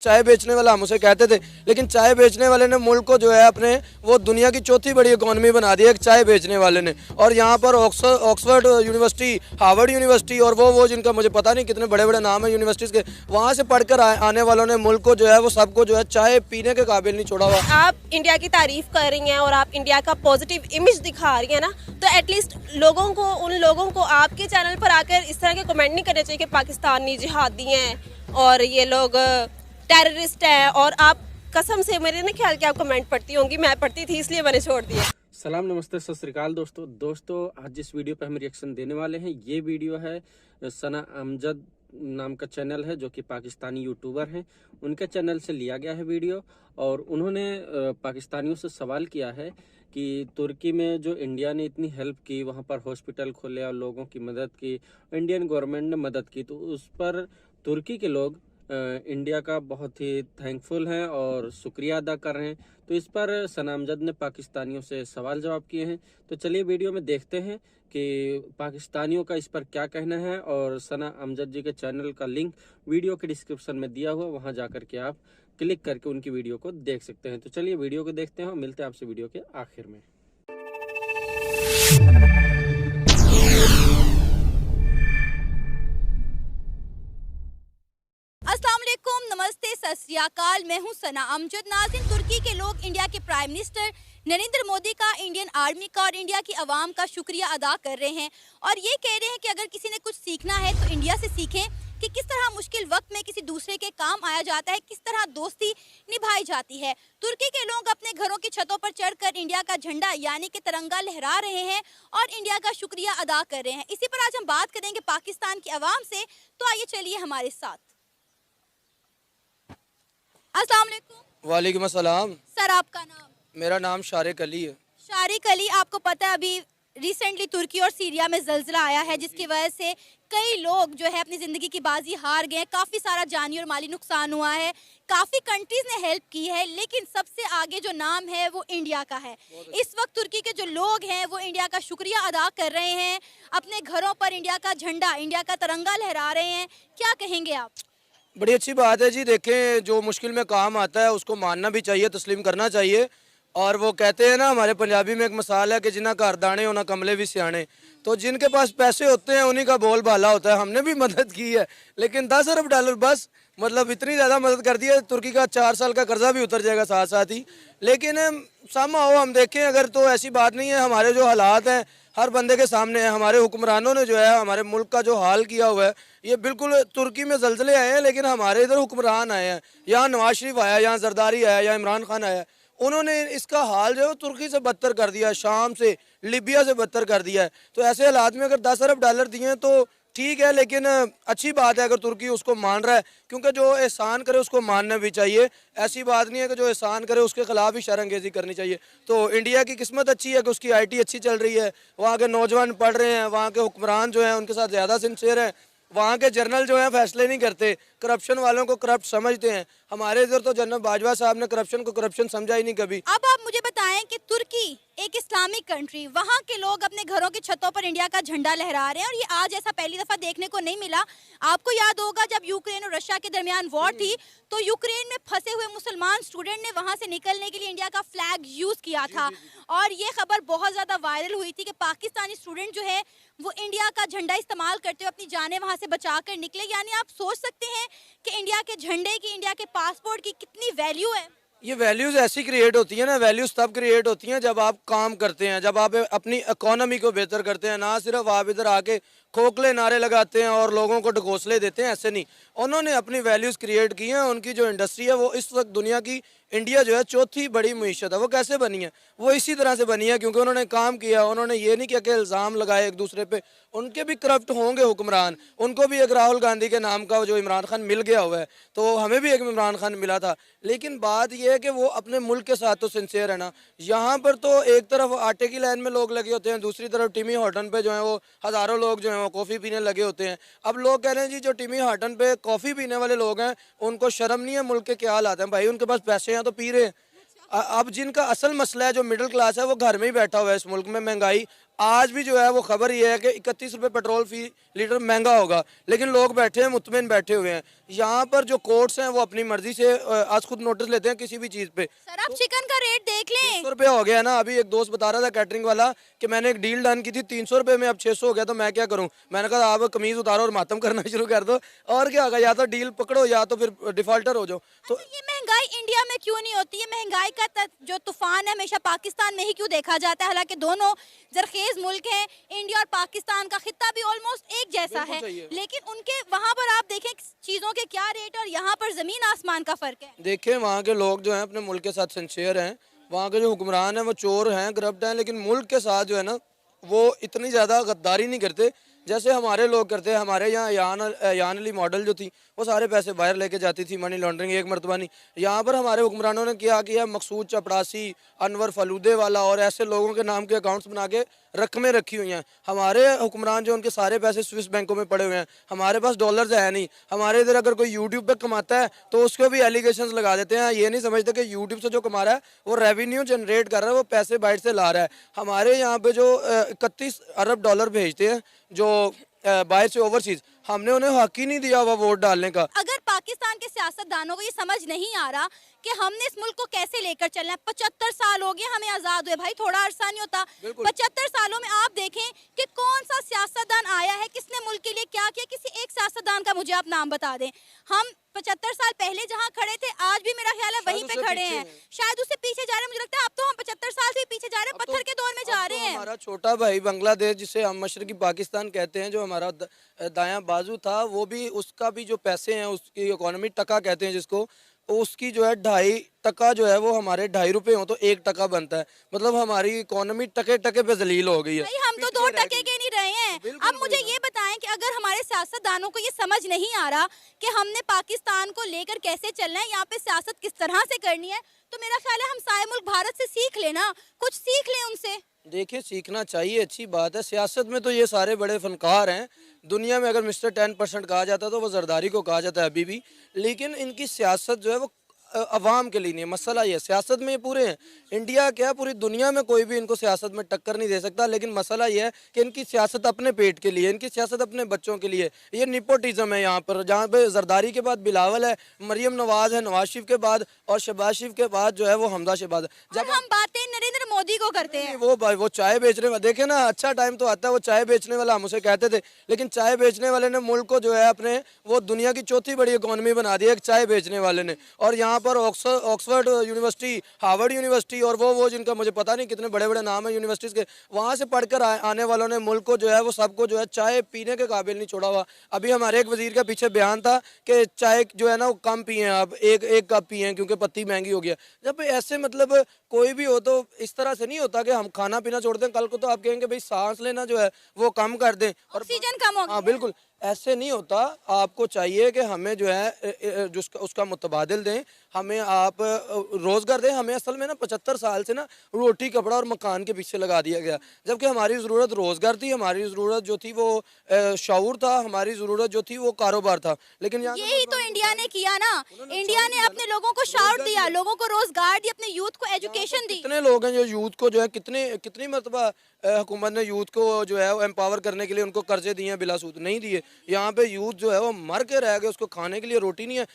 चाय बेचने वाला हम उसे कहते थे, लेकिन चाय बेचने वाले ने मुल्क को जो है अपने वो दुनिया की चौथी बड़ी इकोनॉमी बना दी है एक चाय बेचने वाले ने। और यहाँ पर ऑक्सफोर्ड यूनिवर्सिटी, हार्वर्ड यूनिवर्सिटी और वो जिनका मुझे पता नहीं कितने बड़े बड़े नाम है यूनिवर्सिटीज़ के, वहाँ से पढ़कर आने वालों ने मुल्क को जो है वो सबको जो है चाय पीने के काबिल नहीं छोड़ा हुआ। आप इंडिया की तारीफ कर रही हैं और आप इंडिया का पॉजिटिव इमेज दिखा रही हैं ना, तो एटलीस्ट उन लोगों को आपके चैनल पर आकर इस तरह के कमेंट नहीं करने चाहिए कि पाकिस्तानी जिहादी हैं और ये लोग टेररिस्ट है। और आप कसम से, मेरे ना ख्याल कि आप कमेंट पढ़ती होंगी, मैं पढ़ती थी इसलिए मैंने छोड़ दिया। सलाम, नमस्ते, सत श्री अकाल दोस्तों आज जिस वीडियो पे हम रिएक्शन देने वाले हैं ये वीडियो है सना अमजद नाम का चैनल है जो कि पाकिस्तानी यूट्यूबर हैं, उनके चैनल से लिया गया है वीडियो। और उन्होंने पाकिस्तानियों से सवाल किया है कि तुर्की में जो इंडिया ने इतनी हेल्प की, वहाँ पर हॉस्पिटल खोले और लोगों की मदद की, इंडियन गवर्नमेंट ने मदद की, तो उस पर तुर्की के लोग इंडिया का बहुत ही थैंकफुल हैं और शुक्रिया अदा कर रहे हैं। तो इस पर सना अमजद ने पाकिस्तानियों से सवाल जवाब किए हैं। तो चलिए वीडियो में देखते हैं कि पाकिस्तानियों का इस पर क्या कहना है। और सना अमजद जी के चैनल का लिंक वीडियो के डिस्क्रिप्शन में दिया हुआ, वहां जाकर के आप क्लिक करके उनकी वीडियो को देख सकते हैं। तो चलिए वीडियो को देखते हैं और मिलते हैं आपसे वीडियो के आखिर में। नमस्ते, सत श्री अकाल। मैं हूं सना अमजद। नाज़रीन, तुर्की के लोग इंडिया के प्राइम मिनिस्टर नरेंद्र मोदी का, इंडियन आर्मी का और इंडिया की आवाम का शुक्रिया अदा कर रहे हैं और ये कह रहे हैं कि अगर किसी ने कुछ सीखना है तो इंडिया से सीखें कि किस तरह मुश्किल वक्त में किसी दूसरे के काम आया जाता है, किस तरह दोस्ती निभाई जाती है। तुर्की के लोग अपने घरों की छतों पर चढ़कर इंडिया का झंडा यानी कि तिरंगा लहरा रहे हैं और इंडिया का शुक्रिया अदा कर रहे हैं। इसी पर आज हम बात करेंगे पाकिस्तान की आवाम से, तो आइए चलिए हमारे साथ। अस्सलाम वालेकुम। वालेकुम अस्सलाम। सर, आपका नाम? मेरा नाम शारिक अली है। शारिक अली, आपको पता है अभी रिसेंटली तुर्की और सीरिया में ज़ल्ज़ला आया है जिसकी वजह से कई लोग जो है अपनी ज़िंदगी की बाजी हार गए, काफ़ी सारा जानी और माली नुकसान हुआ है, काफ़ी कंट्रीज़ ने हेल्प की है, लेकिन सबसे आगे जो नाम है वो इंडिया का है। इस वक्त तुर्की के जो लोग हैं वो इंडिया का शुक्रिया अदा कर रहे हैं, अपने घरों पर इंडिया का झंडा, इंडिया का तिरंगा लहरा रहे हैं। क्या कहेंगे आप? बड़ी अच्छी बात है जी। देखें, जो मुश्किल में काम आता है उसको मानना भी चाहिए, तस्लीम करना चाहिए। और वो कहते हैं ना, हमारे पंजाबी में एक मिसाल है कि जिन्ना घर दाने होना कमले भी सियाने। तो जिनके पास पैसे होते हैं उन्हीं का बोल भाला होता है। हमने भी मदद की है, लेकिन 10 अरब डॉलर बस, मतलब इतनी ज़्यादा मदद कर दी है। तुर्की का 4 साल का कर्जा भी उतर जाएगा साथ साथ ही। लेकिन समहाउ हम देखें अगर, तो ऐसी बात नहीं है। हमारे जो हालात हैं हर बंदे के सामने है। हमारे हुक्मरानों ने जो है हमारे मुल्क का जो हाल किया हुआ है, ये बिल्कुल, तुर्की में जल्जले आए हैं लेकिन हमारे इधर हुक्मरान आए हैं। यहाँ नवाज शरीफ आया, यहाँ जरदारी आया, यहाँ इमरान खान आया, उन्होंने इसका हाल जो है तुर्की से बदतर कर दिया, शाम से, लीबिया से बदतर कर दिया है। तो ऐसे हालात में अगर 10 अरब डॉलर दिए तो ठीक है, लेकिन अच्छी बात है अगर तुर्की उसको मान रहा है, क्योंकि जो एहसान करे उसको मानना भी चाहिए। ऐसी बात नहीं है कि जो एहसान करे उसके खिलाफ ही शर्मंगेज़ी करनी चाहिए। तो इंडिया की किस्मत अच्छी है कि उसकी IT अच्छी चल रही है, वहाँ के नौजवान पढ़ रहे हैं, वहाँ के हुक्मरान जो हैं उनके साथ ज़्यादा सिंसियर हैं, वहाँ के जनरल जो हैं फैसले नहीं करते, करप्शन वालों को करप्ट समझते हैं। हमारे इधर तो जनरल बाजवा साहब ने करप्शन को करप्शन समझा ही नहीं कभी। अब आप मुझे बताएं कि तुर्की एक इस्लामिक कंट्री, वहाँ के लोग अपने घरों की छतों पर इंडिया का झंडा लहरा रहे हैं और ये आज ऐसा पहली दफा देखने को नहीं मिला। आपको याद होगा जब यूक्रेन और रशिया के दरमियान वॉर थी तो यूक्रेन में फंसे हुए मुसलमान स्टूडेंट ने वहाँ से निकलने के लिए इंडिया का फ्लैग यूज किया था और ये खबर बहुत ज्यादा वायरल हुई थी कि पाकिस्तानी स्टूडेंट जो है वो इंडिया का झंडा इस्तेमाल करते हुए अपनी जानें वहाँ से बचा कर निकले। यानी आप सोच सकते हैं कि इंडिया के झंडे की, इंडिया के पासपोर्ट की कितनी वैल्यू है। ये वैल्यूज़ ऐसी क्रिएट होती है ना, वैल्यूज़ तब क्रिएट होती हैं जब आप काम करते हैं, जब आप अपनी इकोनॉमी को बेहतर करते हैं। ना सिर्फ आप इधर आके खोखले नारे लगाते हैं और लोगों को ढकोसले देते हैं, ऐसे नहीं। उन्होंने अपनी वैल्यूज़ क्रिएट की हैं। उनकी जो इंडस्ट्री है वो इस वक्त दुनिया की, इंडिया जो है चौथी बड़ी मीशत है। वो कैसे बनी है? वो इसी तरह से बनी है क्योंकि उन्होंने काम किया। उन्होंने ये नहीं किया कि इल्ज़ाम लगाए एक दूसरे पे। उनके भी करप्ट होंगे हुक्मरान, उनको भी एक राहुल गांधी के नाम का जो इमरान खान मिल गया हुआ है, तो हमें भी एक इमरान खान मिला था। लेकिन बात यह है कि वो अपने मुल्क के साथ तो सिंसियर है ना। यहाँ पर तो एक तरफ आटे की लाइन में लोग लगे होते हैं, दूसरी तरफ टिमी हॉटन पे जो है वो हज़ारों लोग जो हैं वो कॉफ़ी पीने लगे होते हैं। अब लोग कह रहे हैं जी जो टिमी हॉटन पे कॉफ़ी पीने वाले लोग हैं उनको शर्म नहीं है मुल्क के क्या हालात हैं? भाई उनके पास पैसे हैं तो पी रहे हैं। अब जिनका असल मसला है, जो मिडिल क्लास है, वो घर में ही बैठा हुआ है। इस मुल्क में महंगाई आज भी जो है वो खबर ये है कि 31 रुपये पेट्रोल फी लीटर महंगा होगा, लेकिन लोग बैठे हैं, मुतमिन बैठे हुए हैं। यहाँ पर जो कोर्ट्स हैं वो अपनी मर्जी से आज खुद नोटिस लेते हैं किसी भी चीज़ पे। सर आप चिकन का रेट देख लें, 300 रुपये हो गया ना। अभी एक दोस्त बता रहा था कैटरिंग वाला कि मैंने एक डील डन की थी 300 रुपये में, अब 600 हो गया, तो मैं क्या करूँ। मैंने कहा आप कमीज उतारो और मातम करना शुरू कर दो, और क्या होगा, या तो डील पकड़ो या तो फिर डिफॉल्टर हो जाओ। तो अच्छा, ये महंगाई इंडिया में क्यों नहीं होती है? महंगाई का जो तूफान है हमेशा पाकिस्तान में ही क्यों देखा जाता है? हालांकि दोनों जरखेज मुल्क हैं, इंडिया और पाकिस्तान का खित्ता भी ऑलमोस्ट एक जैसा है, लेकिन उनके वहाँ पर आप देखें चीजों के क्या रेट और यहाँ पर जमीन आसमान का फर्क है। देखें वहाँ के लोग जो हैं अपने मुल्क के साथ सिंसियर हैं, वहाँ के जो हुक्मरान हैं वो चोर हैं, करप्ट हैं, लेकिन मुल्क के साथ जो है ना वो इतनी ज़्यादा गद्दारी नहीं करते जैसे हमारे लोग करते हैं। हमारे यहाँ यान अली मॉडल जो थी वो सारे पैसे बाहर लेके जाती थी, मनी लॉन्ड्रिंग एक मरतबा नहीं। यहाँ पर हमारे हुक्मरानों ने क्या किया, मकसूद चपड़ासी, अनवर फलूदे वाला और ऐसे लोगों के नाम के अकाउंट्स बना के रकमें रखी हुई हैं। हमारे हुक्मरान जो उनके सारे पैसे स्विस बैंकों में पड़े हुए हैं, हमारे पास डॉलर्स है नहीं। हमारे इधर अगर कोई यूट्यूब पे कमाता है तो उसको भी एलिगेशंस लगा देते हैं, ये नहीं समझते कि यूट्यूब से जो कमा रहा है वो रेवेन्यू जनरेट कर रहा है, वो पैसे बाहर से ला रहा है। हमारे यहाँ पे जो 31 अरब डॉलर भेजते हैं जो बाहर से ओवरसीज, हमने उन्हें हक ही नहीं दिया हुआ वोट डालने का। अगर पाकिस्तान के सियासतदानों को ये समझ नहीं आ रहा कि हमने इस मुल्क को कैसे लेकर चलना है, 75 साल हो गए हमें आजाद हुए, भाई थोड़ा अरसा नहीं होता। 75 सालों में आप देखें कि कौन सा सियासतदान आया है, किसने मुल्क के लिए क्या किया, किसी एक सियासतदान का मुझे आप नाम बता दें। हम 75 साल पहले जहाँ खड़े थे आज भी मेरा ख्याल है वहीं पे खड़े हैं, शायद उससे पीछे जा रहे हैं। मुझे लगता है अब तो हम 75 साल से पीछे जा रहे हैं, पत्थर के दौर में जा रहे हैं। हमारा छोटा भाई बांग्लादेश, जिसे हम मशरकी पाकिस्तान कहते हैं, जो हमारा दायां बाजू था, वो भी उसका भी जो पैसे हैं उसकी इकोनॉमी टका कहते हैं जिसको, उसकी जो है 2.5 टका जो है वो हमारे 2.5 रुपए हो तो 1 टका बनता है। मतलब हमारी इकोनॉमी टके टके पे जलील हो गई है। भाई हम तो 2 टके के नहीं रहे हैं। अब मुझे ये बताएं कि अगर हमारे सियासतदानों को ये समझ नहीं आ रहा कि हमने पाकिस्तान को लेकर कैसे चलना है, यहाँ पे सियासत किस तरह से करनी है, तो मेरा ख्याल है हम साए मुल्क भारत से सीख लेना, कुछ सीख लें उनसे। देखिए सीखना चाहिए, अच्छी बात है। सियासत में तो ये सारे बड़े फनकार हैं। दुनिया में अगर मिस्टर 10% कहा जाता है तो वो जरदारी को कहा जाता है अभी भी, लेकिन इनकी सियासत जो है वो अवाम के लिए नहीं है। मसला ये सियासत में ये पूरे हैं, इंडिया क्या पूरी दुनिया में कोई भी इनको सियासत में टक्कर नहीं दे सकता, लेकिन मसला ये है कि इनकी सियासत अपने पेट के लिए, इनकी सियासत अपने बच्चों के लिए। ये निपोटिज्म है यहाँ पर, जहाँ पे जरदारी के बाद बिलावल है, मरियम नवाज है नवाज शरीफ के बाद, और शहबाज शरीफ के बाद जो है वो हमजा शहबाज है। जब हम बातें नरेंद्र मोदी को करते हैं, वो चाय बेचने वाला, देखे ना अच्छा टाइम तो आता है, वो चाय बेचने वाला हम उसे कहते थे, लेकिन चाय बेचने वाले ने मुल्क को जो है अपने वो दुनिया की चौथी बड़ी इकोनॉमी बना दी है एक चाय बेचने वाले ने। और यहाँ पर ऑक्सफोर्ड यूनिवर्सिटी, हार्वर्ड यूनिवर्सिटी और वो जिनका मुझे पता नहीं कितने बड़े बड़े नाम है यूनिवर्सिटीज़ के, वहाँ से पढ़कर आने वालों ने मुल्क को जो है वो सबको जो है चाय पीने के काबिल नहीं छोड़ा हुआ। अभी हमारे एक वजीर का पीछे बयान था कि चाय जो है ना वो कम पिए, अब एक कप पिए क्योंकि पत्ती महंगी हो गया। जब ऐसे मतलब कोई भी हो तो इस तरह से नहीं होता कि हम खाना पीना छोड़ दें, कल को तो आप कहेंगे भाई सांस लेना जो है वो कम कर दें और ऑक्सीजन कम हो गया। हाँ बिल्कुल, ऐसे नहीं होता। आपको चाहिए कि हमें जो है उसका मुतबादिल दें, हमें आप रोज़गार दें। हमें असल में ना 75 साल से ना रोटी कपड़ा और मकान के पीछे लगा दिया गया, जबकि हमारी ज़रूरत रोज़गार थी, हमारी ज़रूरत जो थी वो शऊर था, हमारी ज़रूरत जो थी वो कारोबार था। लेकिन यही तो इंडिया ने किया ना, इंडिया ने अपने लोगों को शऊर दिया, लोगों को रोजगार दिया, अपने यूथ को एजुकेशन दी। कितने लोग हैं जो यूथ को जो है कितनी मरतबा हुकूमत ने यूथ को जो है वो एम्पावर करने के लिए उनको कर्जे दिए हैं बिला सूद, नहीं दिए। यहाँ पे यूथ जो है वो मर के रह गए, उसको खाने के लिए रोटी नहीं है।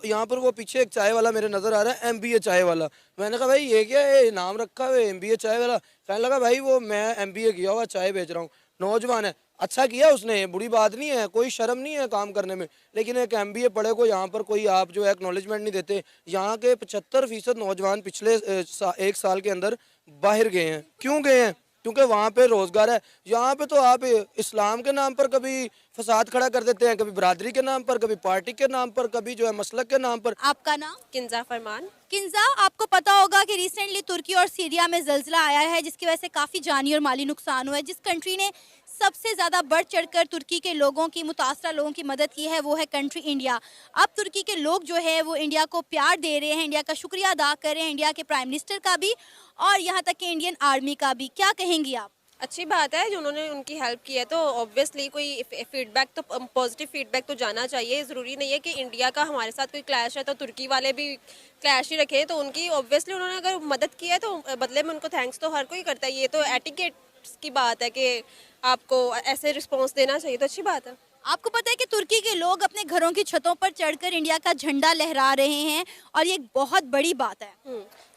यहाँ पर वो पीछे एक चाय वाला मेरे नज़र आ रहा है, MBA चाय वाला। मैंने कहा भाई ये क्या है, नाम रखा है MBA चाय वाला। कहने लगा भाई वो मैं MBA किया हुआ चाय बेच रहा हूँ। नौजवान है, अच्छा किया उसने, बुरी बात नहीं है, कोई शर्म नहीं है काम करने में, लेकिन एक MBA पढ़े को यहाँ पर कोई आप जो है एक्नॉलेजमेंट नहीं देते। यहाँ के 75% नौजवान पिछले 1 साल के अंदर बाहर गए हैं। क्यों गए हैं? क्योंकि वहाँ पे रोज़गार है। यहाँ पे तो आप इस्लाम के नाम पर कभी फसाद खड़ा कर देते हैं, कभी बरादरी के नाम पर, कभी पार्टी के नाम पर, कभी जो है मसलक के नाम पर। आपका नाम? किंजा फरमान। किंजा, आपको पता होगा कि रिसेंटली तुर्की और सीरिया में जल्जला आया है जिसकी वजह से काफ़ी जानी और माली नुकसान हुआ है। जिस कंट्री ने सबसे ज़्यादा बढ़ चढ़कर तुर्की के लोगों की, मुतासरा लोगों की मदद की है, वो है कंट्री इंडिया। अब तुर्की के लोग जो है वो इंडिया को प्यार दे रहे हैं, इंडिया का शुक्रिया अदा कर रहे हैं, इंडिया के प्राइम मिनिस्टर का भी और यहाँ तक कि इंडियन आर्मी का भी। क्या कहेंगी आप? अच्छी बात है जो उन्होंने उनकी हेल्प की है, तो ऑब्वियसली कोई फीडबैक तो पॉजिटिव फीडबैक तो जाना चाहिए। ज़रूरी नहीं है कि इंडिया का हमारे साथ कोई क्लैश है तो तुर्की वाले भी क्लैश ही रखें। तो उनकी ऑब्वियसली उन्होंने अगर मदद की है तो बदले में उनको थैंक्स तो हर कोई करता है, ये तो एटिकेट की बात है कि आपको ऐसे रिस्पॉन्स देना चाहिए, तो अच्छी बात है। आपको पता है कि तुर्की के लोग अपने घरों की छतों पर चढ़कर इंडिया का झंडा लहरा रहे हैं और ये एक बहुत बड़ी बात है।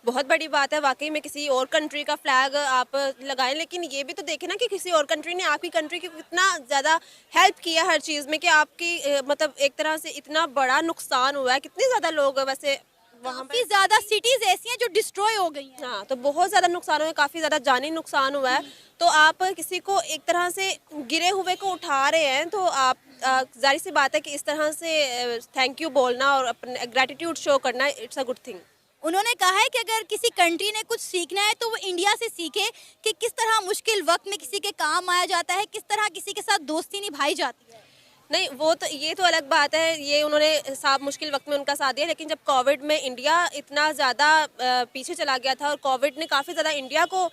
बहुत बड़ी बात है वाकई में। किसी और कंट्री का फ्लैग आप लगाएं, लेकिन ये भी तो देखें ना कि किसी और कंट्री ने आपकी कंट्री की कितना ज़्यादा हेल्प किया हर चीज़ में, कि आपकी मतलब एक तरह से इतना बड़ा नुकसान हुआ है। कितने ज़्यादा लोग वैसे वहाँ काफी ज्यादा सिटीज ऐसी हैं जो डिस्ट्रॉय हो गई हैं। हाँ, तो बहुत ज़्यादा नुकसान हुआ है, काफ़ी ज़्यादा जानी नुकसान हुआ है। तो आप किसी को एक तरह से गिरे हुए को उठा रहे हैं, तो आप जाहिर सी बात है कि इस तरह से थैंक यू बोलना और अपने ग्रैटिट्यूड शो करना, इट्स अ गुड थिंग। उन्होंने कहा है कि अगर किसी कंट्री ने कुछ सीखना है तो वो इंडिया से सीखे कि किस तरह मुश्किल वक्त में किसी के काम आया जाता है, किस तरह किसी के साथ दोस्ती निभाई जाती है। नहीं, वो तो ये तो अलग बात है, ये उन्होंने साहब मुश्किल वक्त में उनका साथ दिया। लेकिन जब कोविड में इंडिया इतना ज़्यादा पीछे चला गया था और कोविड ने काफ़ी ज़्यादा इंडिया को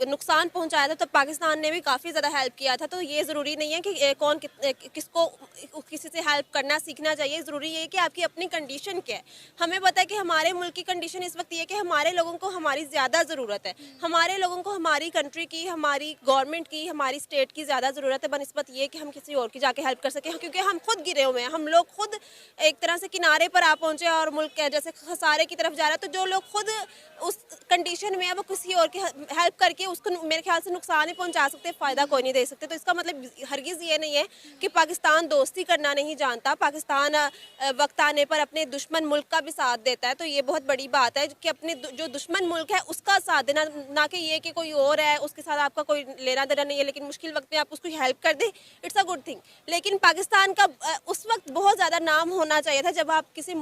नुकसान पहुंचाया था, तो पाकिस्तान ने भी काफ़ी ज़्यादा हेल्प किया था। तो ये ज़रूरी नहीं है कि कौन किसको किसी से हेल्प करना सीखना चाहिए। ज़रूरी ये है कि आपकी अपनी कंडीशन क्या है। हमें पता है कि हमारे मुल्क की कंडीशन इस वक्त ये है कि हमारे लोगों को हमारी ज़्यादा ज़रूरत है। हमारे लोगों को हमारी कंट्री की, हमारी गवर्नमेंट की, हमारी स्टेट की ज़्यादा ज़रूरत है बनस्बत ये कि हम किसी और की जाके हेल्प कर सकें, क्योंकि हम खुद गिरे हुए हैं। हम लोग खुद एक तरह से किनारे पर आ पहुंचे और मुल्क जैसे खसारे की तरफ जा रहा है। तो जो लोग खुद उस कंडीशन में है वो किसी और की हेल्प करके उसको मेरे ख्याल से नुकसान ही पहुंचा सकते, फ़ायदा कोई नहीं दे सकते। तो इसका मतलब हरगिज़ ये नहीं है कि पाकिस्तान दोस्ती करना नहीं जानता। पाकिस्तान वक्त आने पर अपने दुश्मन मुल्क का भी साथ देता है। तो ये बहुत बड़ी बात है कि अपने जो दुश्मन मुल्क है उसका साथ देना, ना कि ये कि कोई और है उसके साथ आपका कोई लेना देना नहीं है, लेकिन मुश्किल वक्त में आप उसको हेल्प कर दें, इट्स अ गुड थिंग। लेकिन पाकिस्तान का उस वक्त बहुत ज़्यादा नाम होना चाहिए था जब आप किसी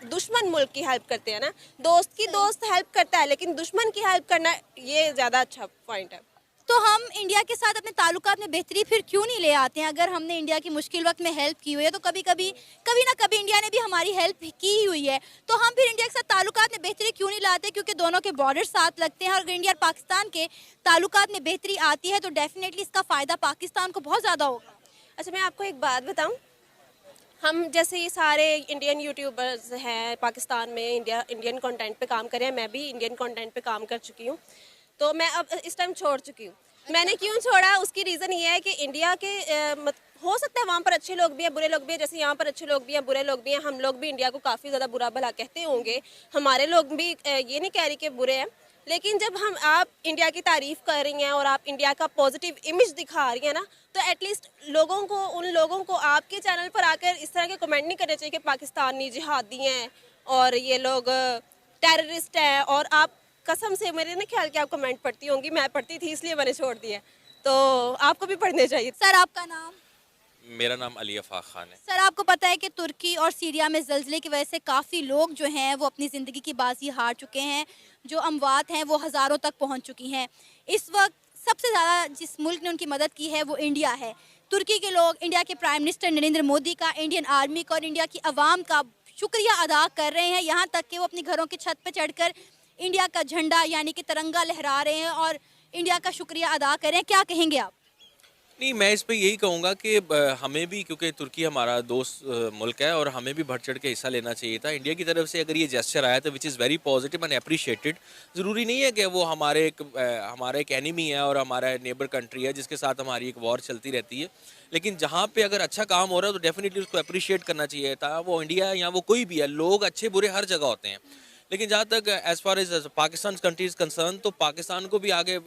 दुश्मन मुल्क की हेल्प करते हैं ना। दोस्त की दोस्त हेल्प करता है, लेकिन दुश्मन की हेल्प करना ये ज़्यादा अच्छा पॉइंट है। तो हम इंडिया के साथ अपने ताल्लुकात में बेहतरी फिर क्यों नहीं ले आते हैं? अगर हमने इंडिया की मुश्किल वक्त में हेल्प की हुई है तो कभी ना कभी इंडिया ने भी हमारी हेल्प की हुई है, तो हम फिर इंडिया के साथ ताल्लुकात में बेहतरी क्यों नहीं लाते? क्योंकि दोनों के बॉर्डर साथ लगते हैं और अगर इंडिया और पाकिस्तान के ताल्लुकात में बेहतरी आती है तो डेफिनेटली इसका फ़ायदा पाकिस्तान को बहुत ज़्यादा होगा। अच्छा, मैं आपको एक बात बताऊं, हम जैसे ये सारे इंडियन यूट्यूबर्स हैं पाकिस्तान में, इंडियन कंटेंट पे काम कर रहे हैं। मैं भी इंडियन कंटेंट पे काम कर चुकी हूँ, तो मैं अब इस टाइम छोड़ चुकी हूँ। मैंने क्यों छोड़ा, उसकी रीज़न ये है कि इंडिया के हो सकता है वहाँ पर अच्छे लोग भी हैं, बुरे लोग भी हैं। जैसे यहाँ पर अच्छे लोग भी हैं, बुरे लोग भी हैं। हम लोग भी इंडिया को काफ़ी ज़्यादा बुरा भला कहते होंगे, हमारे लोग भी ये नहीं कह रही कि बुरे हैं। लेकिन जब आप इंडिया की तारीफ़ कर रही हैं और आप इंडिया का पॉजिटिव इमेज दिखा रही हैं ना, तो एटलीस्ट उन लोगों को आपके चैनल पर आकर इस तरह के कमेंट नहीं करने चाहिए कि पाकिस्तानी जिहादी हैं और ये लोग टेररिस्ट हैं। और आप कसम से, मेरे ना ख्याल कि आप कमेंट पढ़ती होंगी, मैं पढ़ती थी इसलिए मैंने छोड़ दिया, तो आपको भी पढ़ने चाहिए। सर, आपका नाम? मेरा नाम अली अफाक खान है। सर, आपको पता है कि तुर्की और सीरिया में ज़ल्ज़ले की वजह से काफ़ी लोग जो हैं वो अपनी ज़िंदगी की बाजी हार चुके हैं। जो अमवात हैं वो हज़ारों तक पहुंच चुकी हैं। इस वक्त सबसे ज़्यादा जिस मुल्क ने उनकी मदद की है वो इंडिया है। तुर्की के लोग इंडिया के प्राइम मिनिस्टर नरेंद्र मोदी का, इंडियन आर्मी का और इंडिया की आवाम का शुक्रिया अदा कर रहे हैं। यहाँ तक कि वो अपनी घरों की छत पर चढ़कर इंडिया का झंडा यानी कि तिरंगा लहरा रहे हैं और इंडिया का शुक्रिया अदा कर रहे हैं। क्या कहेंगे आप? नहीं, मैं इस पे यही कहूँगा कि हमें भी, क्योंकि तुर्की हमारा दोस्त मुल्क है और हमें भी बढ़ चढ़ के हिस्सा लेना चाहिए था। इंडिया की तरफ से अगर ये जेस्चर आया था विच is very positive and appreciated. ज़रूरी नहीं है कि वो हमारे एक एनिमी है और हमारा नेबर कंट्री है जिसके साथ हमारी एक वॉर चलती रहती है। लेकिन जहाँ पे अगर अच्छा काम हो रहा है तो डेफिनेटली उसको अप्रिशिएट करना चाहिए था। वो इंडिया या वो कोई भी है, लोग अच्छे बुरे हर जगह होते हैं। लेकिन जहाँ तक as far as Pakistan country is concerned, तो पाकिस्तान को भी आगे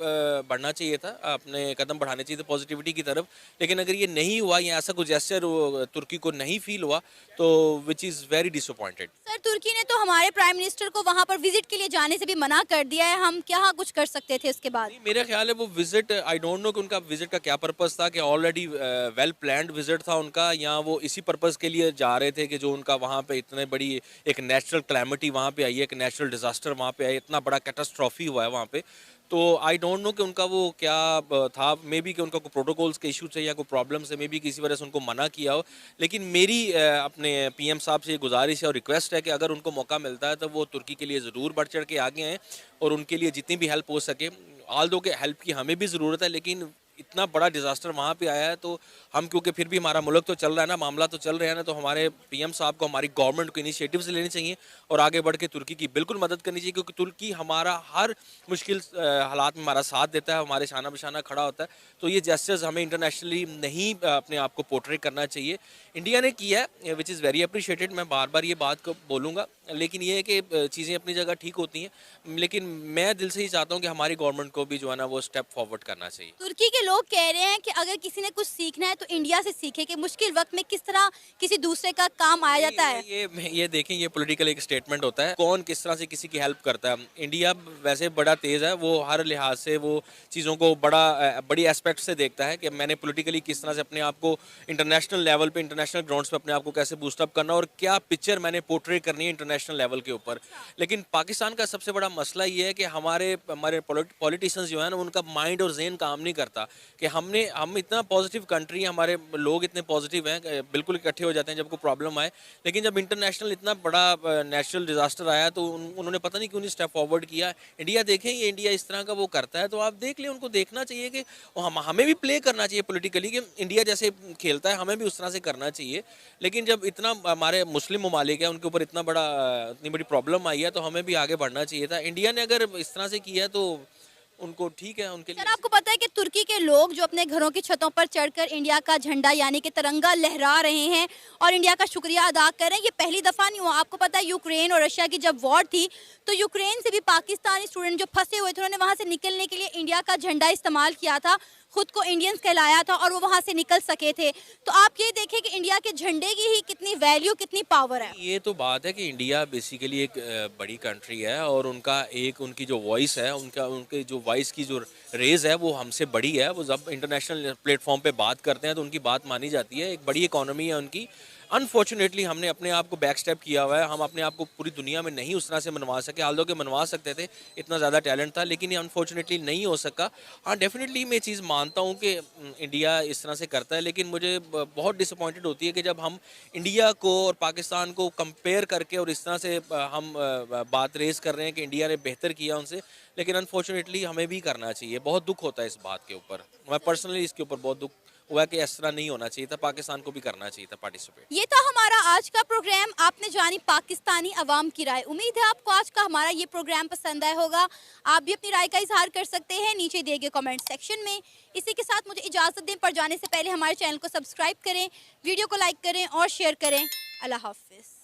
बढ़ना चाहिए था, अपने कदम बढ़ाने चाहिए थे पॉजिटिविटी की तरफ। लेकिन अगर ये नहीं हुआ या ऐसा कुछ जेस्चर तुर्की को नहीं फील हुआ तो which is very disappointed. Sir, तुर्की ने तो हमारे प्राइम मिनिस्टर को वहाँ पर विजिट के लिए जाने से भी मना कर दिया है। हम क्या कुछ कर सकते थे उसके बाद? मेरा ख्याल है वो विजिट, आई डोंट नो कि उनका विजिट का क्या पर्पस था, कि ऑलरेडी वेल प्लान्ड विजिट था उनका, या वो इसी पर्पस के लिए जा रहे थे कि जो उनका वहाँ पे इतने बड़ी एक नेचुरल क्लैमिटी वहाँ पे आई है, एक नेचुरल डिजास्टर वहाँ पे आई, इतना बड़ा कैटास्ट्रॉफी हुआ है वहाँ पे। तो आई डोंट नो कि उनका वो क्या था, मे बी कि उनका कोई प्रोटोकॉल्स के इशू थे या कोई प्रॉब्लम से मे बी किसी वजह से उनको मना किया हो। लेकिन मेरी अपने पीएम साहब से ये गुजारिश है और रिक्वेस्ट है कि अगर उनको मौका मिलता है तो वो तुर्की के लिए ज़रूर बढ़ चढ़ के आगे आएँ और उनके लिए जितनी भी हेल्प हो सके। ऑल दो के हेल्प की हमें भी ज़रूरत है, लेकिन इतना बड़ा डिजास्टर वहाँ पे आया है, तो हम क्योंकि फिर भी हमारा मुल्क तो चल रहा है ना, मामला तो चल रहा है ना, तो हमारे पीएम साहब को, हमारी गवर्नमेंट को इनिशिएटिव्स लेने चाहिए और आगे बढ़ के तुर्की की बिल्कुल मदद करनी चाहिए, क्योंकि तुर्की हमारा हर मुश्किल हालात में हमारा साथ देता है, हमारे शाना बिशाना खड़ा होता है। तो ये जेस्चर्स हमें इंटरनेशनली नहीं अपने आप को पोर्ट्रे करना चाहिए। इंडिया ने किया है विच इज़ वेरी अप्रिशिएटेड, मैं बार बार ये बात को बोलूँगा, लेकिन ये है कि चीज़ें अपनी जगह ठीक होती हैं, लेकिन मैं दिल से ही चाहता हूँ कि हमारी गवर्नमेंट को भी जो है ना वो स्टेप फॉरवर्ड करना चाहिए। तुर्की के लोग कह रहे हैं कि अगर किसी ने कुछ सीखना है तो इंडिया से सीखे, कि मुश्किल वक्त में किस तरह किसी दूसरे का काम आया जाता है। ये देखें, ये पॉलिटिकल एक स्टेटमेंट होता है, कौन किस तरह से किसी की हेल्प करता है। इंडिया वैसे बड़ा तेज़ है, वो हर लिहाज से वो चीज़ों को बड़ी एस्पेक्ट से देखता है कि मैंने पॉलिटिकली किस तरह से अपने आप को इंटरनेशनल लेवल पे, इंटरनेशनल ग्राउंड्स पे अपने आप को कैसे बूस्टअप करना और क्या पिक्चर मैंने पोर्ट्रे करनी है इंटरनेशनल लेवल के ऊपर। लेकिन पाकिस्तान का सबसे बड़ा मसला ये है कि हमारे पॉलिटिशियंस जो है ना, उनका माइंड और ज़हन काम नहीं करता कि हम इतना पॉजिटिव कंट्री हैं, हमारे लोग इतने पॉजिटिव हैं, बिल्कुल इकट्ठे हो जाते हैं जब कोई प्रॉब्लम आए, लेकिन जब इंटरनेशनल इतना बड़ा नेचुरल डिजास्टर आया तो उन्होंने पता नहीं क्यों नहीं स्टेप फॉरवर्ड किया। इंडिया देखें, ये इंडिया इस तरह का वो करता है, तो आप देख लें, उनको देखना चाहिए कि हमें भी प्ले करना चाहिए पॉलिटिकली, कि इंडिया जैसे खेलता है हमें भी उस तरह से करना चाहिए। लेकिन जब इतना हमारे मुस्लिम ममालिक है, उनके ऊपर इतनी बड़ी प्रॉब्लम आई है, तो हमें भी आगे बढ़ना चाहिए था। इंडिया ने अगर इस तरह से किया तो उनको ठीक है, उनके लिए। सर, आपको पता है कि तुर्की के लोग जो अपने घरों की छतों पर चढ़कर इंडिया का झंडा यानी कि तिरंगा लहरा रहे हैं और इंडिया का शुक्रिया अदा कर रहे हैं। ये पहली दफ़ा नहीं हुआ। आपको पता है यूक्रेन और रशिया की जब वॉर थी तो यूक्रेन से भी पाकिस्तानी स्टूडेंट जो फंसे हुए थे, उन्होंने वहाँ से निकलने के लिए इंडिया का झंडा इस्तेमाल किया था, खुद को इंडियंस कहलाया था और वो वहाँ से निकल सके थे। तो आप ये देखें कि इंडिया के झंडे की ही कितनी वैल्यू, कितनी पावर है। ये तो बात है कि इंडिया बेसिकली एक बड़ी कंट्री है और उनकी जो वॉइस है, उनके जो वॉइस की जो रेज है वो हमसे बड़ी है। वो जब इंटरनेशनल प्लेटफॉर्म पे बात करते हैं तो उनकी बात मानी जाती है। एक बड़ी इकोनॉमी है उनकी। अनफॉर्चुनेटली हमने अपने आप को बैक स्टेप किया हुआ है। हम अपने आप को पूरी दुनिया में नहीं उस तरह से मनवा सके, हालांकि के मनवा सकते थे, इतना ज़्यादा टैलेंट था, लेकिन ये अनफॉर्चुनेटली नहीं हो सका। हाँ, डेफिनेटली मैं चीज़ मानता हूँ कि इंडिया इस तरह से करता है, लेकिन मुझे बहुत डिसअपॉइंटेड होती है कि जब हम इंडिया को और पाकिस्तान को कंपेयर करके और इस तरह से हम बात रेज कर रहे हैं कि इंडिया ने बेहतर किया उनसे, लेकिन अनफॉर्चुनेटली हमें भी करना चाहिए। बहुत दुख होता है इस बात के ऊपर। मैं पर्सनली इसके ऊपर बहुत दुख हुआ कि इस तरह नहीं होना चाहिए था, पाकिस्तान को भी करना चाहिए था पार्टिसिपेट। ये था हमारा आज का प्रोग्राम। आपने जानी पाकिस्तानी अवाम की राय। उम्मीद है आपको आज का हमारा ये प्रोग्राम पसंद आया होगा। आप भी अपनी राय का इजहार कर सकते हैं नीचे दिए गए कमेंट सेक्शन में। इसी के साथ मुझे इजाज़त दें, पर जाने से पहले हमारे चैनल को सब्सक्राइब करें, वीडियो को लाइक करें और शेयर करें। अल्लाह हाफिज़।